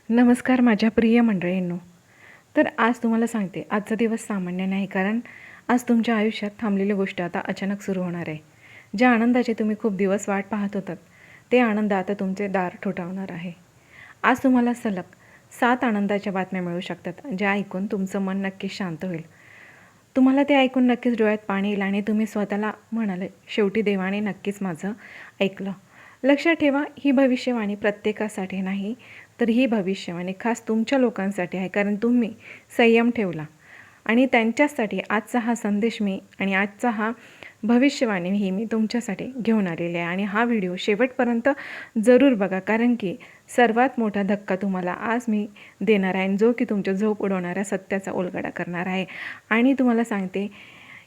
नमस्कार माझ्या प्रिय मंडळींनो. तर आज तुम्हाला सांगते, आजचा दिवस सामान्य नाही, कारण आज तुमच्या आयुष्यात थांबलेली गोष्ट आता अचानक सुरू होणार आहे. ज्या आनंदाचे तुम्ही खूप दिवस वाट पाहत होतात, ते आनंद आता तुमचे दार ठोठावणार आहे. आज तुम्हाला सलग 7 आनंदाच्या बातम्या मिळू शकतात, ज्या ऐकून तुमचं मन नक्कीच शांत होईल. तुम्हाला ते ऐकून नक्कीच डोळ्यात पाणी येईल आणि तुम्ही स्वतःला म्हणाले, शेवटी देवाने नक्कीच माझं ऐकलं. लक्षात ठेवा, ही भविष्यवाणी प्रत्येकासाठी नाही, तर ही भविष्यवाणी खास तुमच्या लोकांसाठी आहे, कारण तुम्ही संयम ठेवला. आणि त्यांच्यासाठी आजचा हा संदेश आणि आजचा हा भविष्यवाणी ही मी तुमच्यासाठी घेऊन आलेली आहे. आणि हा व्हिडिओ शेवटपर्यंत जरूर बघा, कारण की सर्वात मोठा धक्का तुम्हाला आज मी देणार आहे, जो की तुमच्या झोप उडवणाऱ्या सत्याचा उलगडा करणार आहे. आणि तुम्हाला सांगते,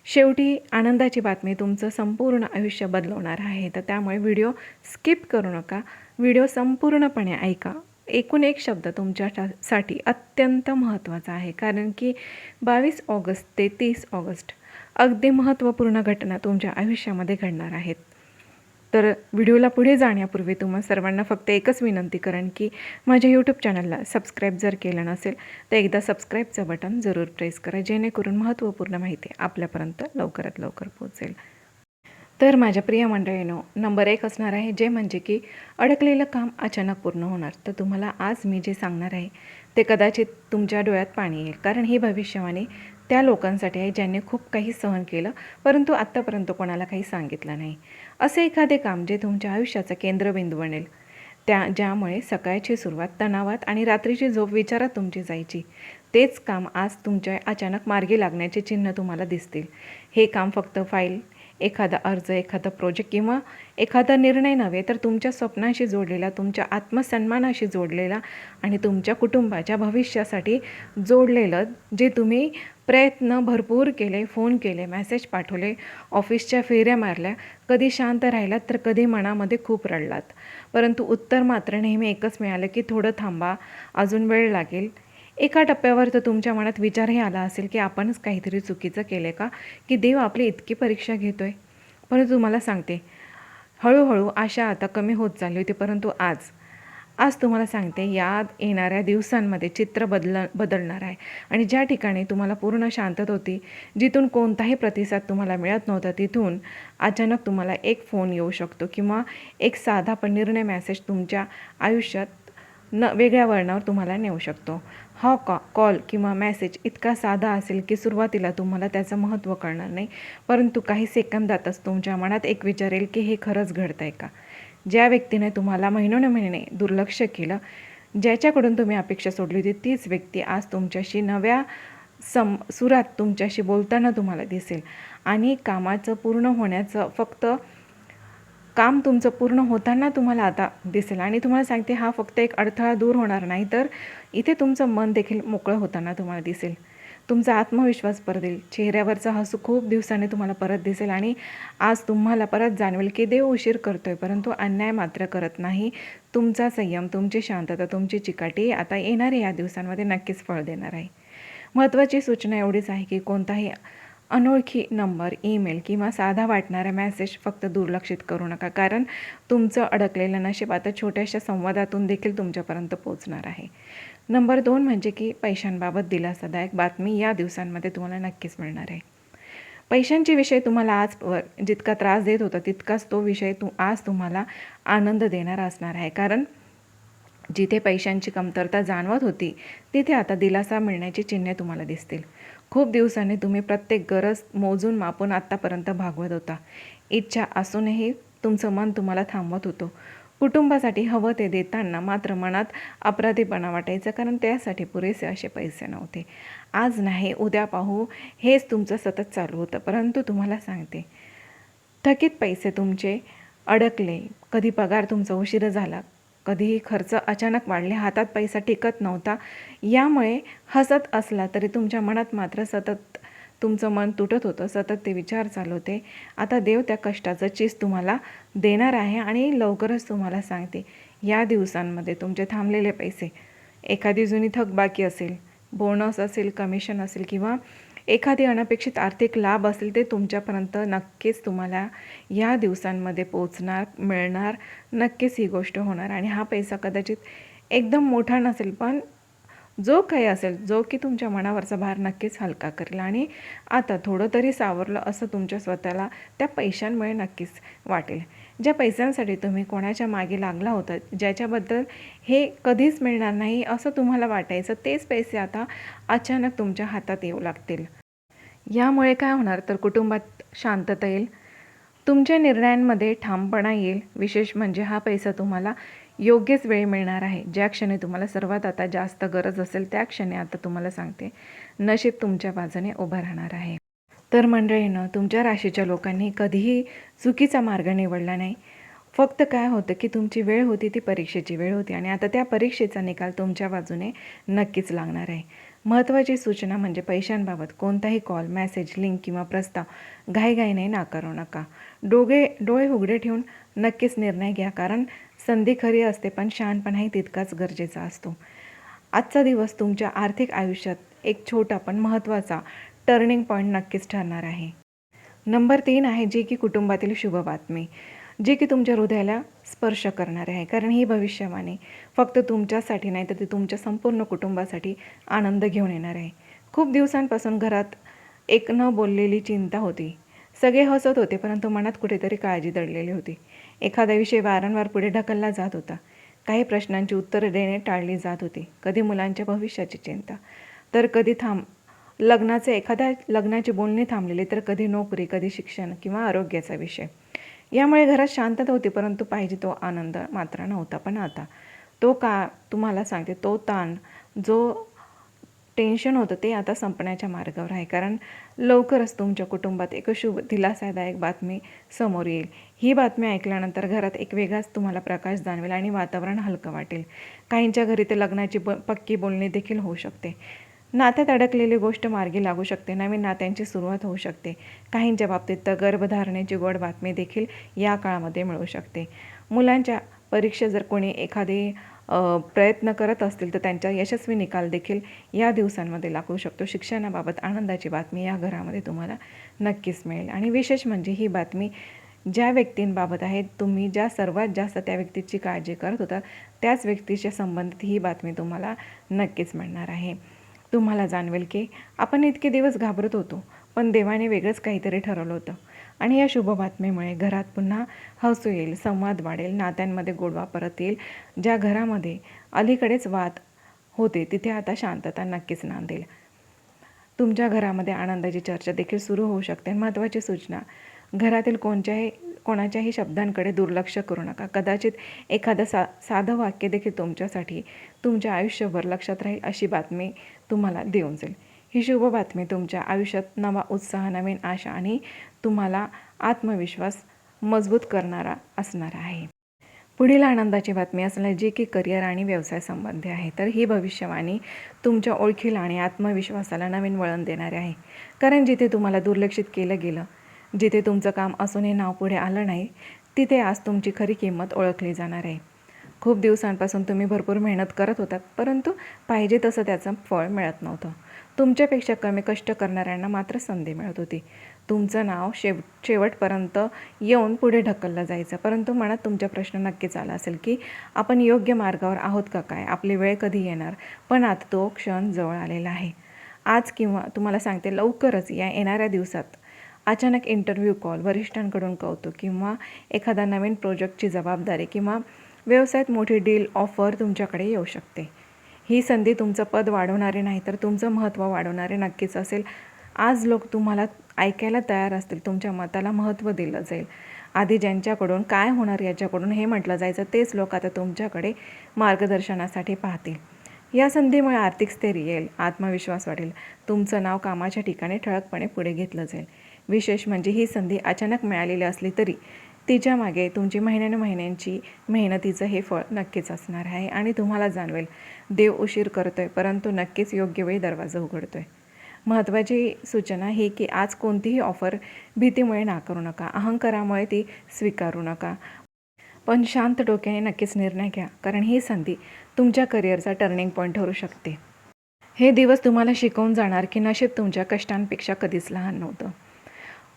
शेवटी आनंदाची बातमी तुमचं संपूर्ण आयुष्य बदलवणार आहे. तर त्यामुळे व्हिडिओ स्किप करू नका, व्हिडिओ संपूर्णपणे ऐका. एकूण एक शब्द तुमच्यासाठी अत्यंत महत्त्वाचा आहे, कारण की 22 ऑगस्ट ते 30 ऑगस्ट अगदी महत्त्वपूर्ण घटना तुमच्या आयुष्यामध्ये घडणार आहेत. तर व्हिडिओला पुढे जाण्यापूर्वी तुम्हा सर्वांना फक्त एकच विनंती करेन की माझ्या यूट्यूब चॅनलला सबस्क्राईब जर केलं नसेल तर एकदा सबस्क्राईबचं बटन जरूर प्रेस करा, जेणेकरून महत्त्वपूर्ण माहिती आपल्यापर्यंत लवकरात लवकर पोहोचेल. तर माझ्या प्रिय मंडळींनो, नंबर 1 असणार आहे, जे म्हणजे की अडकलेलं काम अचानक पूर्ण होणार. तर तुम्हाला आज मी जे सांगणार आहे ते कदाचित तुमच्या डोळ्यात पाणी येईल, कारण ही भविष्यवाणी त्या लोकांसाठी आहे ज्यांनी खूप काही सहन केलं, परंतु आत्तापर्यंत कोणाला काही सांगितलं नाही. असे एखादे काम जे तुमच्या आयुष्याचा केंद्रबिंदू बनेल, ज्यामुळे सकाळची सुरुवात तणावात आणि रात्रीची झोप विचारात तुमची जायची, तेच काम आज तुमच्या अचानक मार्गी लागण्याचे चिन्ह तुम्हाला दिसतील. हे काम फक्त फाईल, एखादा अर्ज, एखादा प्रोजेक्ट किंवा एखादा निर्णय नव्हे, तर तुमच्या स्वप्नाशी जोडलेला, तुमच्या आत्मसन्मानाशी जोडलेला आणि तुमच्या कुटुंबाच्या भविष्यासाठी जोडलेलं, जे तुम्ही प्रयत्न भरपूर केले, फोन केले, मेसेज पाठवले, ऑफिसच्या फेऱ्या मारल्या, कधी शांत राहिलात तर कधी मनामध्ये खूप रडलात, परंतु उत्तर मात्र नेहमी एकच मिळालं की थोडं थांबा, अजून वेळ लागेल. एका टप्प्यावर तर तुमच्या मनात विचारही आला असेल की आपणच काहीतरी चुकीचं केले का, की देव आपली इतकी परीक्षा घेतोय. परंतु तुम्हाला सांगते, हळूहळू आशा आता कमी होत चालली होती, परंतु आज तुम्हाला सांगते, या येणाऱ्या दिवसांमध्ये चित्र बदलणार आहे. आणि ज्या ठिकाणी तुम्हाला पूर्ण शांतता होती, जिथून कोणताही प्रतिसाद तुम्हाला मिळत नव्हता, तिथून अचानक तुम्हाला एक फोन येऊ शकतो किंवा एक साधा पण निर्णय मेसेज तुमच्या आयुष्यात वेगळ्या वळणावर तुम्हाला नेऊ शकतो. हा कॉल किंवा मेसेज इतका साधा असेल की सुरुवातीला तुम्हाला त्याचं महत्त्व कळणार नाही, परंतु काही सेकंदातच तुमच्या मनात एक विचार येईल की हे खरंच घडतं आहे का. ज्या व्यक्तीने तुम्हाला महिनोन्महिने दुर्लक्ष केलं, ज्याच्याकडून तुम्ही अपेक्षा सोडली होती, तीच व्यक्ती आज तुमच्याशी नव्या सुरात तुमच्याशी बोलताना तुम्हाला दिसेल. आणि कामाचं पूर्ण होण्याचं काम तुमचं पूर्ण होताना तुम्हाला आता दिसेल. आणि तुम्हाला सांगते, हा फक्त एक अडथळा दूर होणार नाही, तर इथे तुमचं मन देखील मोकळं होताना तुम्हाला दिसेल. तुमचा आत्मविश्वास परत येईल, चेहऱ्यावरचा हसू खूप दिवसांनी तुम्हाला परत दिसेल. आणि आज तुम्हाला परत जाणवेल की देव उशीर करतोय, परंतु अन्याय मात्र करत नाही. तुमचा संयम, तुमची शांतता, तुमची चिकाटी आता येणाऱ्या या दिवसांमध्ये नक्कीच फळ देणार आहे. महत्त्वाची सूचना एवढीच आहे की कोणताही अनोळखी नंबर, ईमेल किंवा साधा वाटणारा मेसेज फक्त दुर्लक्षित करू नका, कारण तुमचं अडकलेलं नशीब आता छोट्याशा संवादातून देखील तुमच्यापर्यंत पोहोचणार आहे. नंबर 2 म्हणजे की पैशांबाबत दिलासादायक बातमी या दिवसांमध्ये तुम्हाला नक्कीच मिळणार आहे. पैशांचे विषय तुम्हाला आजवर जितका त्रास देत होता, तितकाच तो विषय आज तुम्हाला आनंद देणारा असणार आहे, कारण जिथे पैशांची कमतरता जाणवत होती, तिथे आता दिलासा मिळण्याची चिन्हे तुम्हाला दिसतील. खूप दिवसांनी तुम्ही प्रत्येक गरज मोजून मापून आत्तापर्यंत भागवत होता. इच्छा असूनही तुमचं मन तुम्हाला थांबवत होतं. कुटुंबासाठी हवं ते देताना मात्र मनात अपराधीपणा वाटायचं, कारण त्यासाठी पुरेसे असे पैसे नव्हते. आज नाही, उद्या पाहू, हेच तुमचं सतत चालू होतं. परंतु तुम्हाला सांगते, थकीत पैसे तुमचे अडकले, कधी पगार तुमचा उशीर झाला, कधीही खर्च अचानक वाढले, हातात पैसा टिकत नव्हता. यामुळे हसत असला तरी तुमच्या मनात मात्र सतत तुमचं मन तुटत होतं, सतत ते विचार चालू होते. आता देव त्या कष्टाचं चीज तुम्हाला देणार आहे. आणि लवकरच तुम्हाला सांगते, या दिवसांमध्ये तुमचे थांबलेले पैसे, एखादी जुनी थकबाकी असेल, बोनस असेल, कमिशन असेल किंवा एखादी अनपेक्षित आर्थिक लाभ असेल, ते तुमच्यापर्यंत नक्कीच तुम्हाला या दिवसांमध्ये पोचणार, मिळणार. नक्कीच ही गोष्ट होणार. आणि हा पैसा कदाचित एकदम मोठा नसेल, पण जो काही असेल, जो की तुमच्या मनावरचा भार नक्कीच हलका करेल. आणि आता थोडं तरी सावरलं असं तुमच्या स्वतःला त्या पैशांमुळे नक्कीच वाटेल. ज्या पैशांसाठी तुम्ही कोणाच्या मागे लागला होता, ज्याच्याबद्दल हे कधीच मिळणार नाही असं तुम्हाला वाटायचं, तेच पैसे आता अचानक तुमच्या हातात येऊ लागतील. यामुळे काय होणार तर कुटुंबात शांतता येईल, तुमच्या निर्णयांमध्ये ठामपणा येईल. विशेष म्हणजे हा पैसा तुम्हाला योग्यच वेळी मिळणार आहे. ज्या क्षणी तुम्हाला सर्वात आता जास्त गरज असेल त्या क्षणी आता तुम्हाला सांगते, नशीब तुमच्या बाजूने उभं राहणार आहे. तर मंडळीनं, तुमच्या राशीच्या लोकांनी कधीही चुकीचा मार्ग निवडला नाही. फक्त काय होतं की तुमची वेळ होती ती परीक्षेची वेळ होती आणि आता त्या परीक्षेचा निकाल तुमच्या बाजूने नक्कीच लागणार आहे. महत्त्वाची सूचना म्हणजे पैशांबाबत कोणताही कॉल, मेसेज, लिंक किंवा प्रस्ताव घाईघाईने नाकारू नका. डोळे उघडे ठेवून नक्कीच निर्णय घ्या, कारण संधी खरी असते पण शहाणपणाही तितकाच गरजेचा असतो. आजचा दिवस तुमच्या आर्थिक आयुष्यात एक छोटा पण महत्त्वाचा टर्निंग पॉईंट नक्कीच ठरणार आहे. नंबर 3 आहे जी की कुटुंबातील शुभ बातमी, जी की तुमच्या हृदयाला स्पर्श करणारे आहे. कारण ही भविष्यवाणी फक्त तुमच्यासाठी नाही तर ती तुमच्या संपूर्ण कुटुंबासाठी आनंद घेऊन येणार आहे. खूप दिवसांपासून घरात एक न बोललेली चिंता होती. सगळे हसत होते, परंतु मनात कुठेतरी काळजी दडलेली होती. एखादा विषय वारंवार पुढे ढकलला जात होता. काही प्रश्नांची उत्तरं देणे टाळली जात होती. कधी मुलांच्या भविष्याची चिंता, तर कधी एखाद्या लग्नाची बोलणी थांबलेली, तर कधी नोकरी, कधी शिक्षण किंवा आरोग्याचा विषय. यामुळे घरात शांतता होती, परंतु पाहिजे तो आनंद मात्र नव्हता. पण आता तुम्हाला सांगते, तो ताण, जो टेन्शन होतं ते आता संपण्याच्या मार्गावर आहे. कारण लवकरच तुमच्या कुटुंबात एक शुभ दिलासादायक बातमी समोर येईल. ही बातमी ऐकल्यानंतर घरात एक वेगळाच तुम्हाला प्रकाश जाणवेल आणि वातावरण हलकं वाटेल. काहींच्या घरी ते लग्नाची पक्की बोलणी देखील होऊ शकते. नात्यात अडकलेली गोष्ट मार्गी लागू शकते. नवीन नात्यांची सुरुवात होऊ शकते. काहींच्या बाबतीत तर गर्भधारणेची गोड बातमी देखील या काळामध्ये मिळू शकते. मुलांच्या परीक्षा जर कोणी एखादी प्रयत्न करत असतील तर त्यांचा यशस्वी निकाल देखील या दिवसांमध्ये लागू शकतो. शिक्षणाबाबत आनंदाची बातमी या घरामध्ये तुम्हाला नक्कीच मिळेल. आणि विशेष म्हणजे ही बातमी ज्या व्यक्तींबाबत आहे, तुम्ही ज्या सर्वात जास्त त्या व्यक्तीची काळजी करत होता, त्याच व्यक्तीच्या संबंधित ही बातमी तुम्हाला नक्कीच मिळणार आहे. तुम्हाला जाणवेल की आपण इतके दिवस घाबरत होतो, पण देवाने वेगळंच काहीतरी ठरवलं होतं. आणि या शुभ बातमीमुळे घरात पुन्हा हसू येईल, संवाद वाढेल, नात्यांमध्ये गोडवा परत येईल. ज्या घरामध्ये अलीकडेच वाद होते तिथे आता शांतता नक्कीच नांदेल. तुमच्या घरामध्ये आनंदाची चर्चा देखील सुरू होऊ शकते. महत्त्वाची सूचना, घरातील कोणाच्याही शब्दांकडे दुर्लक्ष करू नका. कदाचित एखादं साधं वाक्य देखील तुमच्यासाठी तुमच्या आयुष्यभर लक्षात राहील अशी बातमी तुम्हाला देऊन जाईल. ही शुभ बातमी तुमच्या आयुष्यात नवा उत्साह, नवीन आशा आणि तुम्हाला आत्मविश्वास मजबूत करणारा असणार आहे. पुढील आनंदाची बातमी असणार जी की करिअर आणि व्यवसाय संबंधी आहे. तर ही भविष्यवाणी तुमच्या ओळखीला आणि आत्मविश्वासाला नवीन वळण देणारे आहे. कारण जिथे तुम्हाला दुर्लक्षित केलं गेलं, जिथे तुमचं काम असूनही नाव पुढे आलं नाही, तिथे आज तुमची खरी किंमत ओळखली जाणार आहे. खूप दिवसांपासून तुम्ही भरपूर मेहनत करत होतात, परंतु पाहिजे तसं त्याचं फळ मिळत नव्हतं. तुमच्यापेक्षा कमी कष्ट करणाऱ्यांना मात्र संधी मिळत होती. तुमचं नाव शेवटपर्यंत येऊन पुढे ढकललं जायचं, परंतु मनात तुमचा प्रश्न नक्कीच आला असेल की आपण योग्य मार्गावर आहोत का काय, आपली वेळ कधी येणार. पण आता तो क्षण जवळ आलेला आहे. आज किंवा तुम्हाला सांगते लवकरच या येणाऱ्या दिवसात अचानक इंटरव्ह्यू कॉल, वरिष्ठांकडून कौतुक किंवा एखादा नवीन प्रोजेक्टची जबाबदारी किंवा व्यवसायात मोठी डील ऑफर तुमच्याकडे येऊ शकते. ही संधी तुमचं पद वाढवणारे नाही तर तुमचं महत्त्व वाढवणारे नक्कीच असेल. आज लोक तुम्हाला ऐकायला तयार असतील, तुमच्या मताला महत्त्व दिलं जाईल. आधी ज्यांच्याकडून काय होणार याच्याकडून हे म्हटलं जायचं, तेच लोक आता तुमच्याकडे मार्गदर्शनासाठी पाहतील. या संधीमुळे आर्थिक स्थैर्य येईल, आत्मविश्वास वाढेल, तुमचं नाव कामाच्या ठिकाणी ठळकपणे पुढे घेतलं जाईल. विशेष म्हणजे ही संधी अचानक मिळालेली असली तरी तिच्या मागे तुमची महिन्यांची मेहनतीचं हे फळ नक्कीच असणार आहे. आणि तुम्हाला जाणवेल, देव उशीर करतोय परंतु नक्कीच योग्य वेळी दरवाजा उघडतोय. महत्त्वाची सूचना ही की आज कोणतीही ऑफर भीतीमुळे नाकारू नका, अहंकारामुळे ती स्वीकारू नका, पण शांत डोक्याने नक्कीच निर्णय घ्या. कारण ही संधी तुमच्या करिअरचा टर्निंग पॉईंट ठरू शकते. हे दिवस तुम्हाला शिकवून जाणार की नशीब तुमच्या कष्टांपेक्षा कधीच लहान नव्हतं.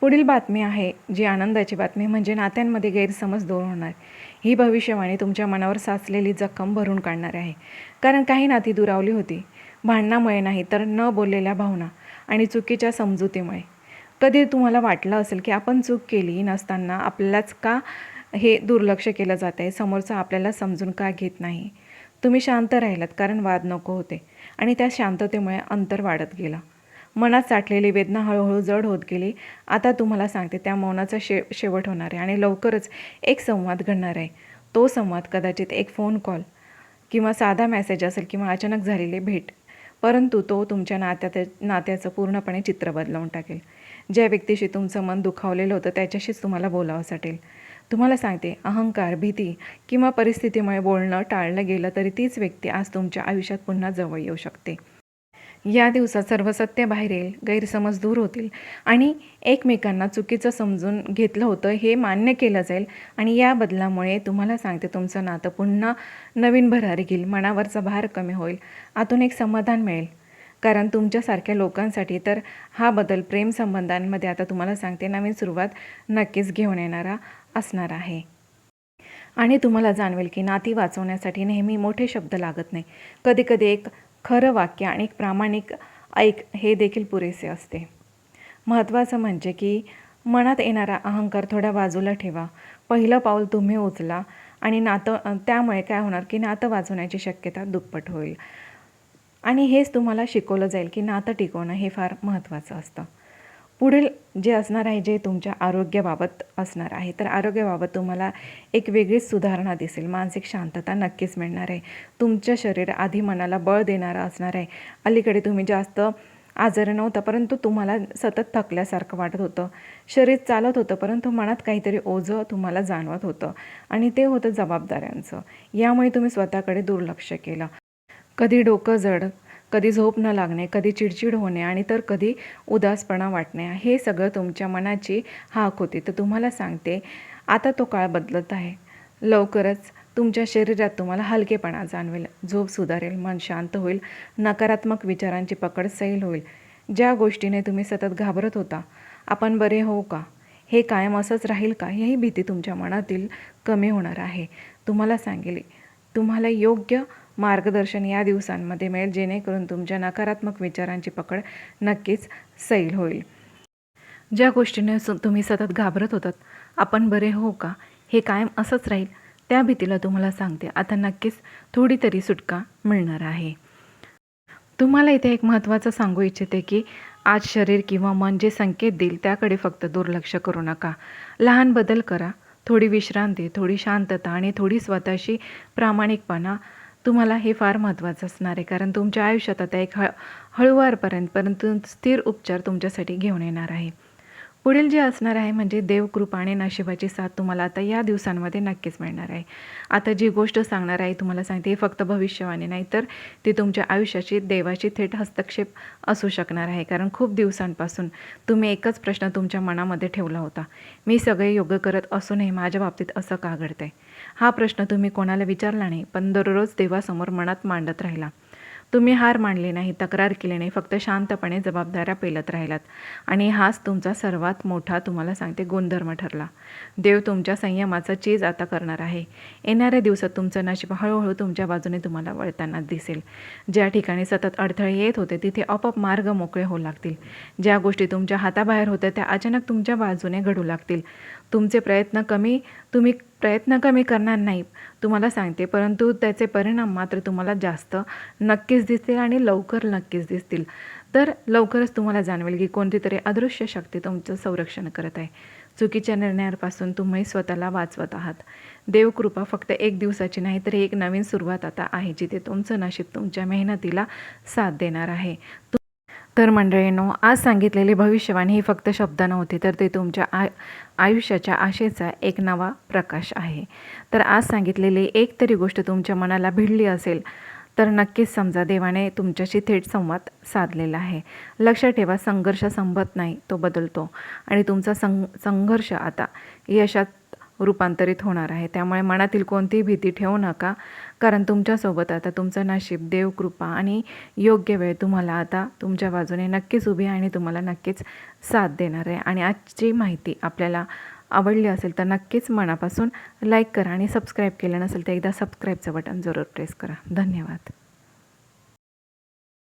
पुढील बातमी आहे जी आनंदाची बातमी म्हणजे नात्यांमध्ये गैरसमज दूर होणार. ही भविष्यवाणी तुमच्या मनावर साचलेली जखम भरून काढणार आहे. कारण काही नाती दुरावली होती, भांडणामुळे नाही तर न बोललेल्या भावना आणि चुकीच्या समजुतीमुळे. कधी तुम्हाला वाटलं असेल की आपण चूक केली नसताना आपल्यालाच का हे दुर्लक्ष केलं जात आहे, समोरचं आपल्याला समजून का घेत नाही. तुम्ही शांत राहिलात कारण वाद नको होते आणि त्या शांततेमुळे अंतर वाढत गेलं. मनात साठलेली वेदना हळूहळू जड होत गेली. आता तुम्हाला सांगते त्या मौनाचा शेवट होणार आहे आणि लवकरच एक संवाद घडणार आहे. तो संवाद कदाचित एक फोन कॉल किंवा साधा मेसेज असेल किंवा अचानक झालेली भेट, परंतु तो तुमच्या नात्याचं पूर्णपणे चित्र बदलवून टाकेल. ज्या व्यक्तीशी तुमचं मन दुखावलेलं होतं त्याच्याशीच तुम्हाला बोलावं वाटेल. तुम्हाला सांगते, अहंकार, भीती किंवा परिस्थितीमुळे बोलणं टाळलं गेलं तरी तीच व्यक्ती आज तुमच्या आयुष्यात पुन्हा जवळ येऊ शकते. या दिवसात सर्व सत्य बाहेर येईल, गैरसमज दूर होतील आणि एकमेकांना चुकीचं समजून घेतलं होतं हे मान्य केलं जाईल आणि या बदलामुळे तुम्हाला सांगते तुमचं नातं पुन्हा नवीन भरारी घेईल, मनावरचा भार कमी होईल, आतून एक समाधान मिळेल. कारण तुमच्यासारख्या लोकांसाठी तर हा बदल प्रेम संबंधांमध्ये आता तुम्हाला सांगते नवीन सुरुवात नक्कीच घेऊन येणारा असणार आहे. आणि तुम्हाला जाणवेल की नाती वाचवण्यासाठी नेहमी मोठे शब्द लागत नाही. कधीकधी एक खरं वाक्य आणि एक प्रामाणिक ऐक हे देखील पुरेसे असते. महत्त्वाचं म्हणजे की मनात येणारा अहंकार थोडा बाजूला ठेवा. पहिलं पाऊल तुम्ही उचला आणि त्यामुळे काय होणार की नातं वाचवण्याची शक्यता दुप्पट होईल. आणि हेच तुम्हाला शिकवलं जाईल की नातं टिकवणं हे फार महत्त्वाचं असतं. पुढील जे असणार आहे जे तुमच्या आरोग्याबाबत असणार आहे, तर आरोग्याबाबत तुम्हाला एक वेगळीच सुधारणा दिसेल. मानसिक शांतता नक्कीच मिळणार आहे. तुमचं शरीर आधी मनाला बळ देणारं असणार आहे. अलीकडे तुम्ही जास्त आजारी नव्हता परंतु तुम्हाला सतत थकल्यासारखं वाटत होतं. शरीर चालत होतं परंतु मनात काहीतरी ओझं तुम्हाला जाणवत होतं आणि ते होतं जबाबदाऱ्यांचं. यामुळे तुम्ही स्वतःकडे दुर्लक्ष केलं. कधी डोकं जड, कधी झोप न लागणे, कधी चिडचिड होणे आणि तर कधी उदासपणा वाटणे, हे सगळं तुमच्या मनाची हाक होती. तर तुम्हाला सांगते आता तो काळ बदलत आहे. लवकरच तुमच्या शरीरात तुम्हाला हलकेपणा जाणवेल, झोप सुधारेल, मन शांत होईल, नकारात्मक विचारांची पकड सैल होईल. ज्या गोष्टीने तुम्ही सतत घाबरत होता, आपण बरे होऊ का, हे कायम असंच राहील का, ही भीती तुमच्या मनातील कमी होणार आहे. तुम्हाला सांगेल तुम्हाला योग्य मार्गदर्शन या दिवसांमध्ये मिळेल जेणेकरून तुमच्या नकारात्मक विचारांची पकड नक्कीच सैल होईल. ज्या गोष्टीने तुम्ही सतत घाबरत होतात, आपण बरे हो का, हे कायम असंच राहील, त्या भीतीला तुम्हाला सांगते आता नक्कीच थोडी तरी सुटका मिळणार आहे. तुम्हाला इथे एक महत्त्वाचं सांगू इच्छिते की आज शरीर किंवा मन जे संकेत देईल त्याकडे फक्त दुर्लक्ष करू नका. लहान बदल करा. थोडी विश्रांती, थोडी शांतता आणि थोडी स्वतःशी प्रामाणिकपणा, तुम्हाला हे फार महत्त्वाचं असणार आहे. कारण तुमच्या आयुष्यात आता एक हळूवारपर्यंत परंतु स्थिर उपचार तुमच्यासाठी घेऊन येणार आहे. पुढील जे असणार आहे म्हणजे देवकृपा आणि नशिबाची साथ तुम्हाला आता या दिवसांमध्ये नक्कीच मिळणार आहे. आता जी गोष्ट सांगणार आहे तुम्हाला सांगते ही फक्त भविष्यवाणी नाही तर ती तुमच्या आयुष्याची देवाची थेट हस्तक्षेप असू शकणार आहे. कारण खूप दिवसांपासून तुम्ही एकच प्रश्न तुमच्या मनामध्ये ठेवला होता, मी सगळे योग्य करत असूनही माझ्या बाबतीत असं का घडतंय. हा प्रश्न तुम्ही कोणाला विचारला नाही पण दररोज देवासमोर मनात मांडत राहिला. तुम्ही हार मानली नाही, तक्रार केली नाही, फक्त शांतपणे जबाबदाऱ्या पेलत राहिलात आणि हाच तुमचा सर्वात मोठा तुम्हाला सांगते गुणधर्म ठरला. देव तुमच्या संयमाचा चीज आता करणार आहे. येणाऱ्या दिवसात तुमचं नशीब हळूहळू तुमच्या बाजूने तुम्हाला वळताना दिसेल. ज्या ठिकाणी सतत अडथळे येत होते तिथे आपोआप मार्ग मोकळे होऊ लागतील. ज्या गोष्टी तुमच्या हाताबाहेर होत्या त्या अचानक तुमच्या बाजूने घडू लागतील. तुम्ही प्रयत्न कमी करणार नाही तुम्हाला सांगते, परंतु त्याचे परिणाम मात्र तुम्हाला जास्त नक्कीच दिसतील आणि लवकर नक्कीच दिसतील. तर लवकरच तुम्हाला जाणवेल की कोणती तरी अदृश्य शक्ती तुमचं संरक्षण करत आहे. चुकीच्या निर्णयांपासून तुम्ही स्वतःला वाचवत आहात. देवकृपा फक्त एक दिवसाची नाही तर एक नवीन सुरुवात आता आहे जिथे तुमचं नशीब तुमच्या मेहनतीला साथ देणार आहे. तर मंडळींनो, आज सांगितलेली भविष्यवाणी ही फक्त शब्द नव्हती तर ते तुमच्या आयुष्याच्या आशेचा एक नवा प्रकाश आहे. तर आज सांगितलेली एक तरी गोष्ट तुमच्या मनाला भिडली असेल तर नक्कीच समजा देवाने तुमच्याशी थेट संवाद साधलेला आहे. लक्षात ठेवा, संघर्ष संपत नाही, तो बदलतो आणि तुमचा संघर्ष आता यशात रूपांतरित होणार आहे. त्यामुळे मनातील कोणतीही भीती ठेवू नका, कारण तुमच्यासोबत आता तुमचं नशीब, देवकृपा आणि योग्य वेळ तुम्हाला आता तुमच्या बाजूने नक्कीच उभी आहे आणि तुम्हाला नक्कीच साथ देणार आहे. आणि आजची माहिती आपल्याला आवडली असेल तर नक्कीच मनापासून लाईक करा आणि सबस्क्राईब केलं नसेल तर एकदा सबस्क्राईबचं बटन जरूर प्रेस करा. धन्यवाद.